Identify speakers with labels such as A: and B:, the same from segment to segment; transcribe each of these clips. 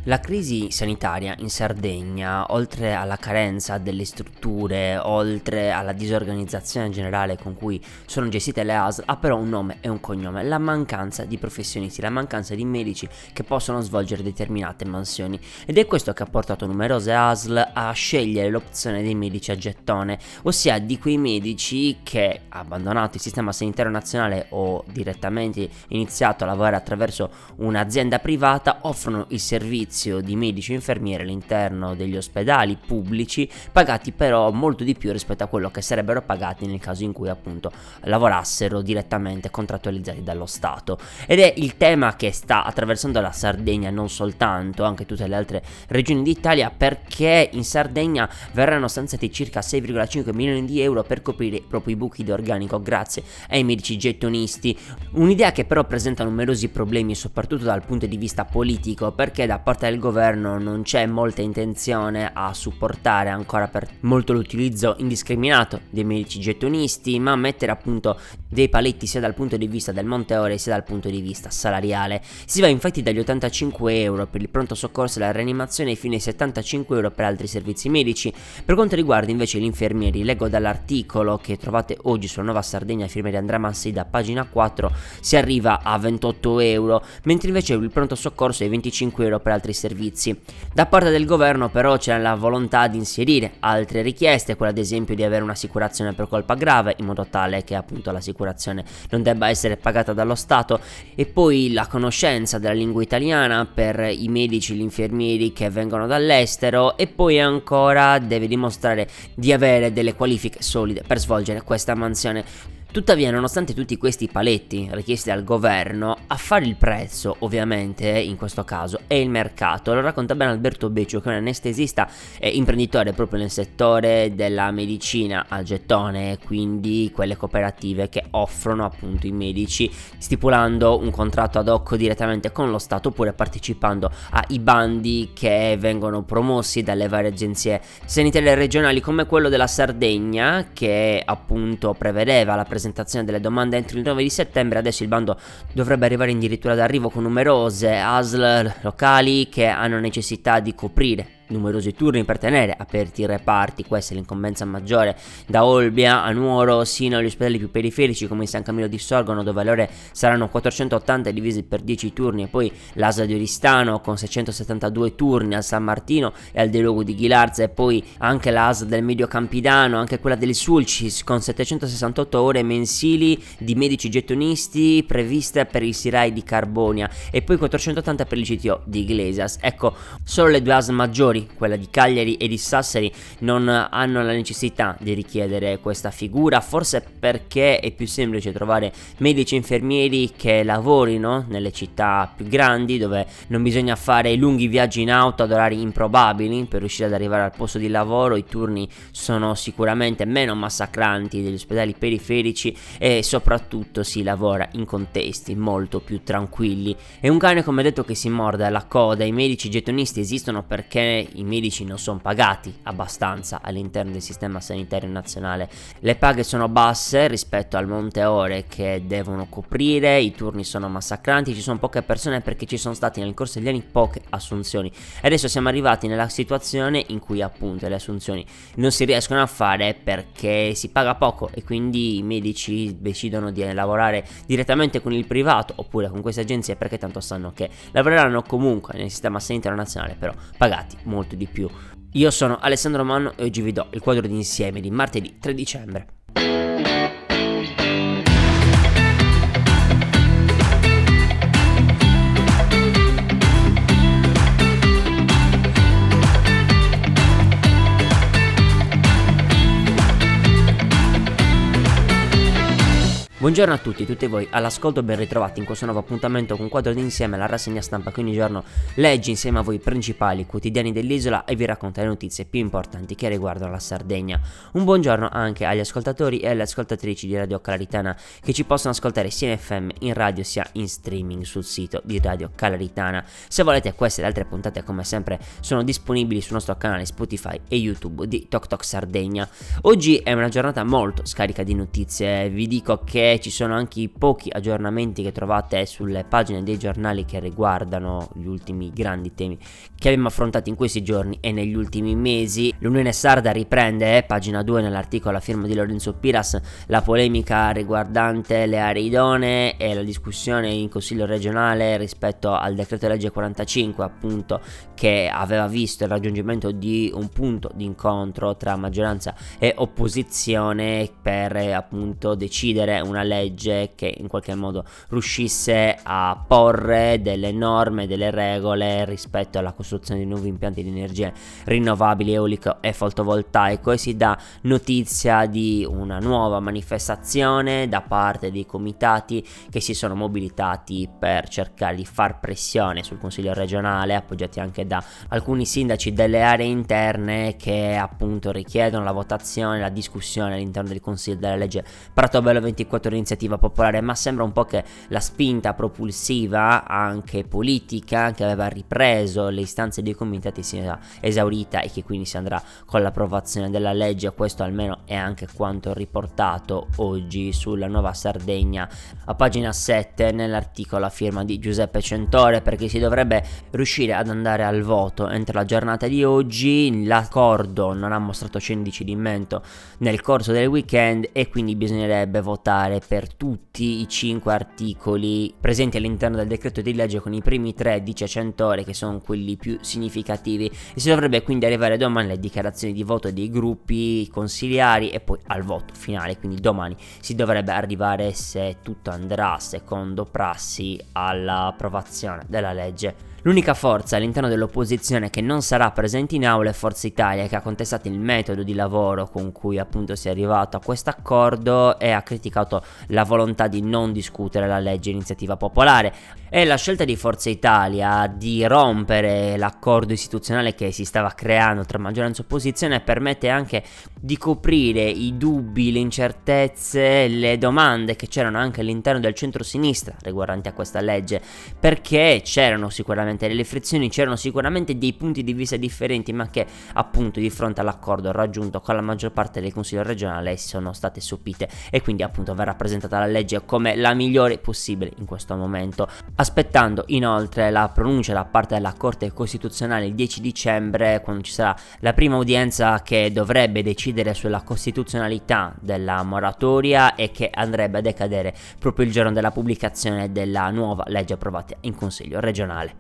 A: La crisi sanitaria in Sardegna, oltre alla carenza delle strutture, oltre alla disorganizzazione generale con cui sono gestite le ASL, ha però un nome e un cognome: la mancanza di professionisti, la mancanza di medici che possono svolgere determinate mansioni. Ed è questo che ha portato numerose ASL a scegliere l'opzione dei medici a gettone, ossia di quei medici che, abbandonato il sistema sanitario nazionale o direttamente iniziato a lavorare attraverso un'azienda privata, offrono il servizio di medici e infermieri all'interno degli ospedali pubblici, pagati però molto di più rispetto a quello che sarebbero pagati nel caso in cui appunto lavorassero direttamente contrattualizzati dallo Stato. Ed è il tema che sta attraversando la Sardegna, non soltanto, anche tutte le altre regioni d'Italia, perché in Sardegna verranno stanziati circa 6,5 milioni di euro per coprire proprio i buchi di organico grazie ai medici gettonisti. Un'idea che però presenta numerosi problemi, soprattutto dal punto di vista politico, perché da parte del governo non c'è molta intenzione a supportare ancora per molto l'utilizzo indiscriminato dei medici gettonisti, ma mettere appunto dei paletti sia dal punto di vista del monte ore sia dal punto di vista salariale. Si va infatti dagli 85 euro per il pronto soccorso e la rianimazione fino ai 75 euro per altri servizi medici. Per quanto riguarda invece gli infermieri, leggo dall'articolo che trovate oggi sulla Nuova Sardegna firma di Andrea Massida, pagina 4, si arriva a 28 euro, mentre invece il pronto soccorso è 25 euro per altri servizi. Da parte del governo però c'è la volontà di inserire altre richieste, quella ad esempio di avere un'assicurazione per colpa grave, in modo tale che appunto l'assicurazione non debba essere pagata dallo Stato, e poi la conoscenza della lingua italiana per i medici e gli infermieri che vengono dall'estero, e poi ancora deve dimostrare di avere delle qualifiche solide per svolgere questa mansione. Tuttavia, nonostante tutti questi paletti richiesti dal governo, a fare il prezzo, ovviamente, in questo caso, è il mercato. Lo racconta bene Alberto Beccio, che è un anestesista e imprenditore proprio nel settore della medicina a gettone, quindi quelle cooperative che offrono appunto i medici stipulando un contratto ad hoc direttamente con lo Stato, oppure partecipando ai bandi che vengono promossi dalle varie agenzie sanitarie regionali, come quello della Sardegna, che appunto prevedeva la presentazione delle domande entro il 9 di settembre. Adesso il bando dovrebbe arrivare addirittura d'arrivo con numerose ASL locali che hanno necessità di coprire numerosi turni per tenere aperti i reparti. Questa è l'incombenza maggiore, da Olbia a Nuoro sino agli ospedali più periferici come il San Camillo di Sorgono, dove le ore saranno 480 divisi per 10 turni, e poi l'ASL di Oristano con 672 turni, al San Martino e al Delogu di Ghilarza, e poi anche l'ASL del Medio Campidano, anche quella del Sulcis con 768 ore mensili di medici gettonisti previste per il SIRAI di Carbonia, e poi 480 per il CTO di Iglesias. Ecco, solo le due ASL maggiori, quella di Cagliari e di Sassari, non hanno la necessità di richiedere questa figura, forse perché è più semplice trovare medici e infermieri che lavorino nelle città più grandi, dove non bisogna fare lunghi viaggi in auto ad orari improbabili per riuscire ad arrivare al posto di lavoro. I turni sono sicuramente meno massacranti degli ospedali periferici e soprattutto si lavora in contesti molto più tranquilli. È un cane, come detto, che si morde alla coda. I medici gettonisti esistono perché i medici non sono pagati abbastanza all'interno del sistema sanitario nazionale. Le paghe sono basse rispetto al monte ore che devono coprire, i turni sono massacranti, ci sono poche persone perché ci sono stati nel corso degli anni poche assunzioni. E adesso siamo arrivati nella situazione in cui appunto le assunzioni non si riescono a fare perché si paga poco, e quindi i medici decidono di lavorare direttamente con il privato oppure con queste agenzie, perché tanto sanno che lavoreranno comunque nel sistema sanitario nazionale, però pagati molto di più. Io sono Alessandro Manno e oggi vi do il quadro d'insieme di martedì 3 dicembre. Buongiorno a tutti e tutte voi all'ascolto, ben ritrovati in questo nuovo appuntamento con Quadro d'insieme, la rassegna stampa che ogni giorno legge insieme a voi i principali quotidiani dell'isola e vi racconta le notizie più importanti che riguardano la Sardegna. Un buongiorno anche agli ascoltatori e alle ascoltatrici di Radio Calaritana che ci possono ascoltare sia in FM, in radio, sia in streaming sul sito di Radio Calaritana. Se volete, queste e le altre puntate come sempre sono disponibili sul nostro canale Spotify e YouTube di Tok Tok Sardegna. Oggi è una giornata molto scarica di notizie, vi dico che che ci sono anche i pochi aggiornamenti che trovate sulle pagine dei giornali che riguardano gli ultimi grandi temi che abbiamo affrontato in questi giorni e negli ultimi mesi. L'Unione Sarda riprende, pagina 2 nell'articolo a firma di Lorenzo Piras, la polemica riguardante le aree idonee e la discussione in Consiglio regionale rispetto al decreto legge 45, appunto, che aveva visto il raggiungimento di un punto di incontro tra maggioranza e opposizione per appunto decidere una legge che in qualche modo riuscisse a porre delle norme, delle regole rispetto alla costruzione di nuovi impianti di energie rinnovabili, eolico e fotovoltaico, e si dà notizia di una nuova manifestazione da parte dei comitati che si sono mobilitati per cercare di far pressione sul Consiglio regionale, appoggiati anche da alcuni sindaci delle aree interne che appunto richiedono la votazione, la discussione all'interno del Consiglio della legge Pratobello 24 iniziativa popolare. Ma sembra un po' che la spinta propulsiva anche politica che aveva ripreso le istanze dei comitati sia esaurita e che quindi si andrà con l'approvazione della legge. Questo almeno è anche quanto riportato oggi sulla Nuova Sardegna a pagina 7 nell'articolo a firma di Giuseppe Centore, perché si dovrebbe riuscire ad andare al voto entro la giornata di oggi. L'accordo non ha mostrato cenni di cedimento nel corso del weekend e quindi bisognerebbe votare per tutti i 5 articoli presenti all'interno del decreto di legge, con i primi 3, dice Centore, che sono quelli più significativi, e si dovrebbe quindi arrivare domani alle dichiarazioni di voto dei gruppi consigliari e poi al voto finale. Quindi domani si dovrebbe arrivare, se tutto andrà secondo prassi, all'approvazione della legge. L'unica forza all'interno dell'opposizione che non sarà presente in aula è Forza Italia, che ha contestato il metodo di lavoro con cui appunto si è arrivato a questo accordo e ha criticato la volontà di non discutere la legge iniziativa popolare. E la scelta di Forza Italia di rompere l'accordo istituzionale che si stava creando tra maggioranza e opposizione permette anche di coprire i dubbi, le incertezze, le domande che c'erano anche all'interno del centro-sinistra riguardanti a questa legge, perché c'erano sicuramente delle frizioni, c'erano sicuramente dei punti di vista differenti, ma che appunto di fronte all'accordo raggiunto con la maggior parte del Consiglio regionale sono state sopite, e quindi appunto verrà presentata la legge come la migliore possibile in questo momento, aspettando inoltre la pronuncia da parte della Corte Costituzionale il 10 dicembre, quando ci sarà la prima udienza che dovrebbe decidere sulla costituzionalità della moratoria e che andrebbe a decadere proprio il giorno della pubblicazione della nuova legge approvata in Consiglio regionale.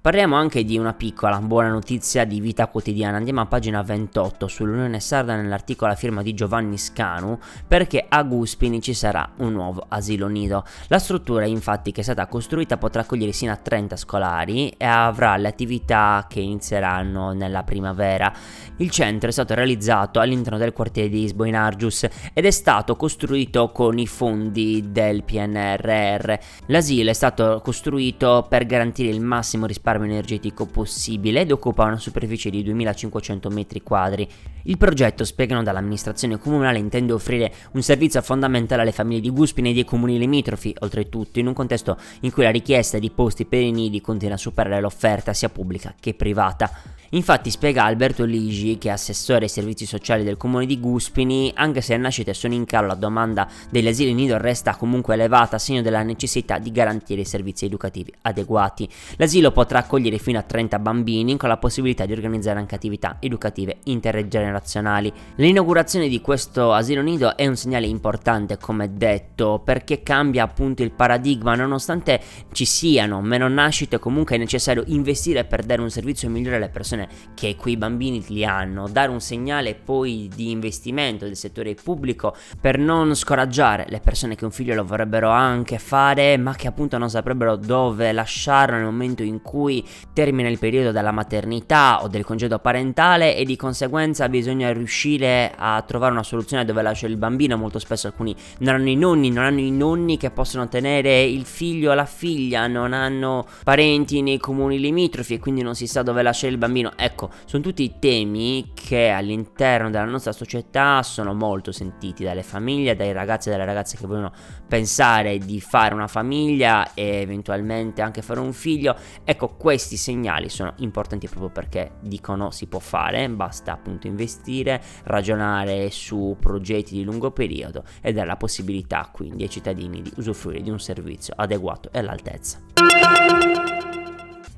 A: Parliamo anche di una piccola buona notizia di vita quotidiana. Andiamo a pagina 28 sull'Unione Sarda nell'articolo a firma di Giovanni Scanu, perché a Guspini ci sarà un nuovo asilo nido. La struttura infatti che è stata costruita potrà accogliere sino a 30 scolari e avrà le attività che inizieranno nella primavera. Il centro è stato realizzato all'interno del quartiere di Isbo in Argius ed è stato costruito con i fondi del PNRR. L'asilo è stato costruito per garantire il massimo risparmio energetico possibile ed occupa una superficie di 2500 metri quadri. Il progetto, spiegano dall'amministrazione comunale, intende offrire un servizio fondamentale alle famiglie di Guspini e dei comuni limitrofi, oltretutto in un contesto in cui la richiesta di posti per i nidi continua a superare l'offerta sia pubblica che privata. Infatti, spiega Alberto Ligi, che è assessore ai servizi sociali del comune di Guspini, anche se le nascite sono in calo, la domanda degli asili nido resta comunque elevata, a segno della necessità di garantire i servizi educativi adeguati. L'asilo potrà accogliere fino a 30 bambini, con la possibilità di organizzare anche attività educative intergenerazionali. L'inaugurazione di questo asilo nido è un segnale importante, come detto, perché cambia appunto il paradigma. Nonostante ci siano meno nascite, comunque è necessario investire per dare un servizio migliore alle persone che quei bambini li hanno, dare un segnale poi di investimento del settore pubblico per non scoraggiare le persone che un figlio lo vorrebbero anche fare, ma che appunto non saprebbero dove lasciarlo nel momento in cui termina il periodo della maternità o del congedo parentale, e di conseguenza bisogna riuscire a trovare una soluzione dove lasciare il bambino. Molto spesso alcuni non hanno i nonni che possono tenere il figlio o la figlia, non hanno parenti nei comuni limitrofi e quindi non si sa dove lasciare il bambino. bambino. Ecco, sono tutti temi che all'interno della nostra società sono molto sentiti dalle famiglie, dai ragazzi e dalle ragazze che vogliono pensare di fare una famiglia e eventualmente anche fare un figlio. Ecco, questi segnali sono importanti proprio perché dicono si può fare, basta appunto investire, ragionare su progetti di lungo periodo e dare la possibilità quindi ai cittadini di usufruire di un servizio adeguato e all'altezza.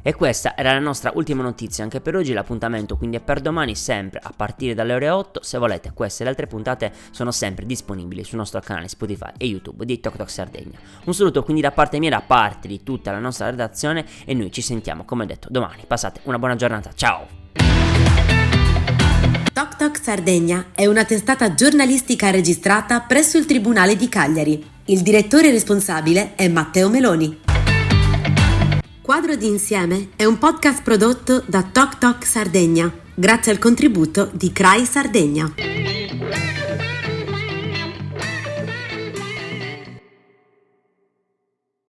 A: E questa era la nostra ultima notizia anche per oggi. L'appuntamento quindi è per domani, sempre a partire dalle ore 8. Se volete, queste e le altre puntate sono sempre disponibili sul nostro canale Spotify e YouTube di Tok Tok Sardegna. Un saluto quindi da parte mia, da parte di tutta la nostra redazione, e noi ci sentiamo come detto domani. Passate una buona giornata, ciao!
B: Tok Tok Sardegna è una testata giornalistica registrata presso il Tribunale di Cagliari. Il direttore responsabile è Matteo Meloni. Quadro di Insieme è un podcast prodotto da Tok Tok Sardegna, grazie al contributo di CRAI Sardegna.